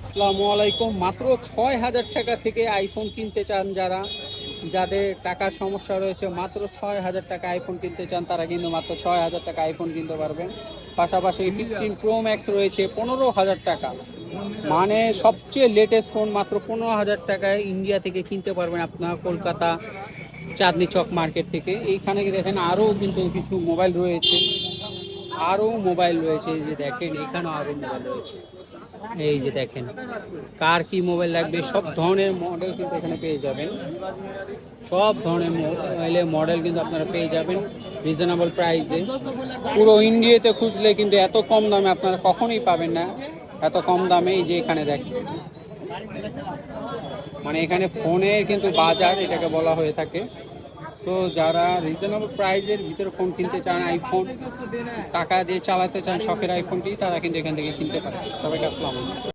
আসসালামু আলাইকুম। মাত্র ৬,০০০ টাকা থেকে আইফোন কিনতে চান যাদের টাকার সমস্যা রয়েছে, মাত্র ৬,০০০ টাকা আইফোন কিনতে চান, তারা কিন্তু মাত্র ৬,০০০ টাকা আইফোন কিনতে পারবেন। পাশাপাশি 15 প্রো ম্যাক্স রয়েছে ১৫,০০০ টাকা, মানে সবচেয়ে লেটেস্ট ফোন মাত্র ১৫,০০০ টাকায় ইন্ডিয়া থেকে কিনতে পারবেন আপনার কলকাতা চাঁদনি চক মার্কেট থেকে। এইখানে দেখেন আরও কিন্তু কিছু মোবাইল রয়েছে, এই যে দেখেন এখানেও আরও মোবাইল রয়েছে। এই যে দেখেন কার কি মোবাইল লাগবে সব ধরনের মডেল কিন্তু এখানে পেয়ে যাবেন। সব ধরনের মোবাইলের মডেল কিন্তু আপনারা পেয়ে যাবেন রিজনেবল প্রাইসে। পুরো ইন্ডিয়াতে খুঁজলে কিন্তু এত কম দামে আপনারা কখনোই পাবেন না, এত কম দামে। এই যে এখানে দেখেন, মানে এখানে ফোনের কিন্তু বাজার এটাকে বলা হয়ে থাকে। তো যারা রিজনেবল প্রাইসের ভিতরে ফোন কিনতে চান, আইফোন টাকা দিয়ে চালাতে চান শখের আইফোনটি, তারা কিন্তু এখান থেকে কিনতে পারেন। সবাইকে আসসালামু আলাইকুম।